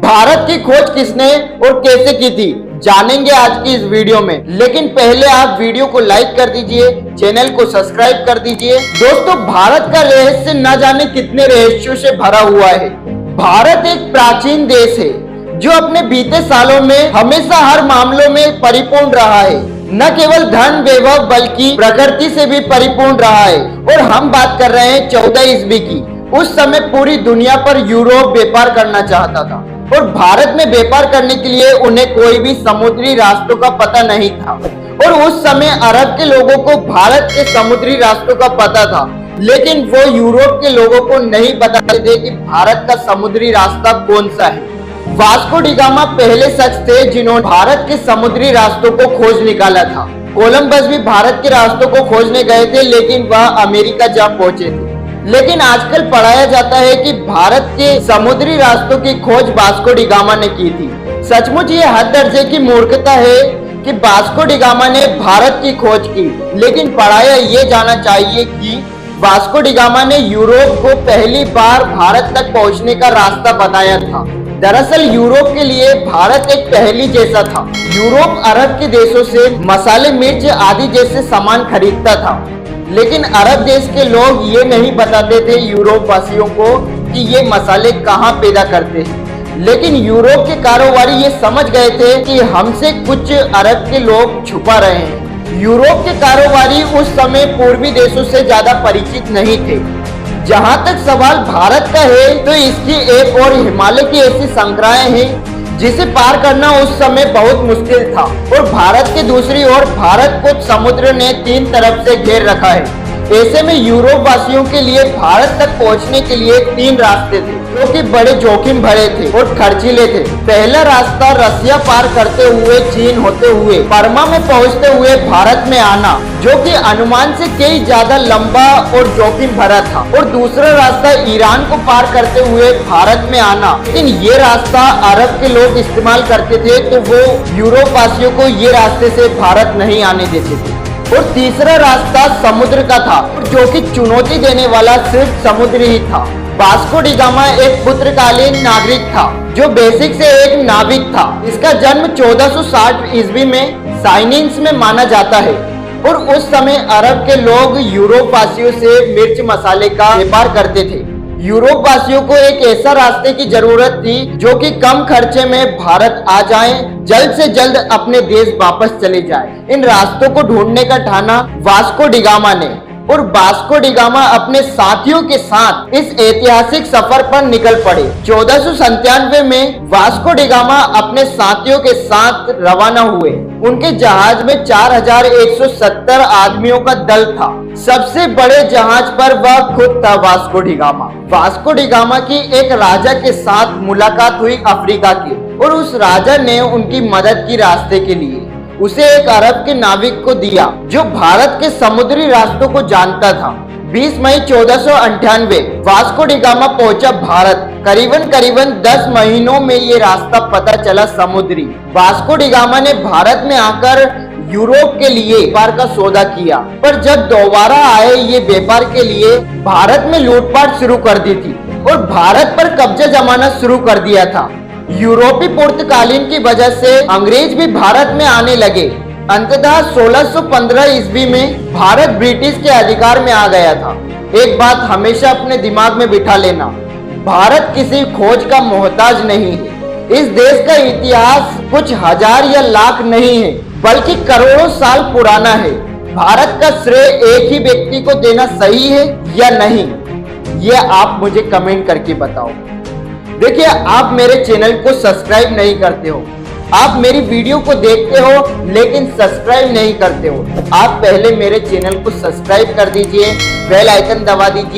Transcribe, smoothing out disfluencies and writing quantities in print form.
भारत की खोज किसने और कैसे की थी जानेंगे आज की इस वीडियो में। लेकिन पहले आप वीडियो को लाइक कर दीजिए, चैनल को सब्सक्राइब कर दीजिए। दोस्तों, भारत का रहस्य न जाने कितने रहस्यों से भरा हुआ है। भारत एक प्राचीन देश है जो अपने बीते सालों में हमेशा हर मामलों में परिपूर्ण रहा है। न केवल धन वैभव बल्कि प्रकृति से भी परिपूर्ण रहा है। और हम बात कर रहे हैं 14 ईस्वी की। उस समय पूरी दुनिया पर यूरोप व्यापार करना चाहता था और भारत में व्यापार करने के लिए उन्हें कोई भी समुद्री रास्तों का पता नहीं था। और उस समय अरब के लोगों को भारत के समुद्री रास्तों का पता था, लेकिन वो यूरोप के लोगों को नहीं बताते थे कि भारत का समुद्री रास्ता कौन सा है। वास्को डी गामा पहले शख्स थे जिन्होंने भारत के समुद्री रास्तों को खोज निकाला था। कोलंबस भी भारत के रास्तों को खोजने गए थे, लेकिन वह अमेरिका जा पहुंचे थे। लेकिन आजकल पढ़ाया जाता है कि भारत के समुद्री रास्तों की खोज वास्को डी गामा ने की थी। सचमुच ये हद दर्जे की मूर्खता है कि वास्को डी गामा ने भारत की खोज की, लेकिन पढ़ाया ये जाना चाहिए कि वास्को डी गामा ने यूरोप को पहली बार भारत तक पहुंचने का रास्ता बताया था। दरअसल यूरोप के लिए भारत एक पहेली जैसा था। यूरोप अरब के देशों से मसाले, मिर्च आदि जैसे सामान खरीदता था, लेकिन अरब देश के लोग ये नहीं बताते थे यूरोप वासियों को कि ये मसाले कहाँ पैदा करते हैं। लेकिन यूरोप के कारोबारी ये समझ गए थे कि हमसे कुछ अरब के लोग छुपा रहे हैं। यूरोप के कारोबारी उस समय पूर्वी देशों से ज्यादा परिचित नहीं थे। जहाँ तक सवाल भारत का है तो इसकी एक और हिमालय की ऐसी संक्राएं हैं जिसे पार करना उस समय बहुत मुश्किल था। और भारत के दूसरी ओर भारत को समुद्र ने 3 तरफ से घेर रखा है। ऐसे में यूरोप वासियों के लिए भारत तक पहुंचने के लिए 3 रास्ते थे जो कि बड़े जोखिम भरे थे और खर्चीले थे। पहला रास्ता रसिया पार करते हुए चीन होते हुए बर्मा में पहुंचते हुए भारत में आना, जो कि अनुमान से कई ज्यादा लंबा और जोखिम भरा था। और दूसरा रास्ता ईरान को पार करते हुए भारत में आना, लेकिन ये रास्ता अरब के लोग इस्तेमाल करते थे तो वो यूरोप वासियों को ये रास्ते से भारत नहीं आने देते थे। और तीसरा रास्ता समुद्र का था, जो कि चुनौती देने वाला सिर्फ समुद्र ही था। वास्को डी गामा एक पुत्रकालीन नागरिक था जो बेसिक से एक नाविक था। इसका जन्म 1460 ईस्वी में साइनिंस में माना जाता है। और उस समय अरब के लोग यूरोप वासियों से मिर्च मसाले का व्यापार करते थे। यूरोप वासियों को एक ऐसा रास्ते की जरूरत थी जो कि कम खर्चे में भारत आ जाएं, जल्द से जल्द अपने देश वापस चले जाएं। इन रास्तों को ढूंढने का ठाना वास्को डी गामा ने। और वास्को डी गामा अपने साथियों के साथ इस ऐतिहासिक सफर पर निकल पड़े। 1497 में वास्को डी गामा अपने साथियों के साथ रवाना हुए। उनके जहाज में 4170 आदमियों का दल था। सबसे बड़े जहाज पर वह खुद था Vasco D gamma. Vasco D gamma की एक राजा के साथ मुलाकात हुई अफ्रीका की, और उस राजा ने उनकी मदद की रास्ते के लिए। उसे एक अरब के नाविक को दिया जो भारत के समुद्री रास्तों को जानता था। 20 मई 1498 वास्को डी गामा पहुंचा भारत। करीबन 10 महीनों में ये रास्ता पता चला समुद्री। वास्को डी गामा ने भारत में आकर यूरोप के लिए व्यापार का सौदा किया, पर जब दोबारा आए ये व्यापार के लिए भारत में लूटपाट शुरू कर दी थी और भारत पर कब्जा जमाना शुरू कर दिया था। यूरोपी पुर्तगालिन की वजह से अंग्रेज भी भारत में आने लगे। अंततः 1615 ईस्वी में भारत ब्रिटिश के अधिकार में आ गया था। एक बात हमेशा अपने दिमाग में बिठा लेना, भारत किसी खोज का मोहताज नहीं है। इस देश का इतिहास कुछ हजार या लाख नहीं है, बल्कि करोड़ों साल पुराना है। भारत का श्रेय एक ही व्यक्ति को देना सही है या नहीं, ये आप मुझे कमेंट करके बताओ। देखिए, आप मेरे चैनल को सब्सक्राइब नहीं करते हो, आप मेरी वीडियो को देखते हो लेकिन सब्सक्राइब नहीं करते हो। आप पहले मेरे चैनल को सब्सक्राइब कर दीजिए, बेल आइकन दबा दीजिए।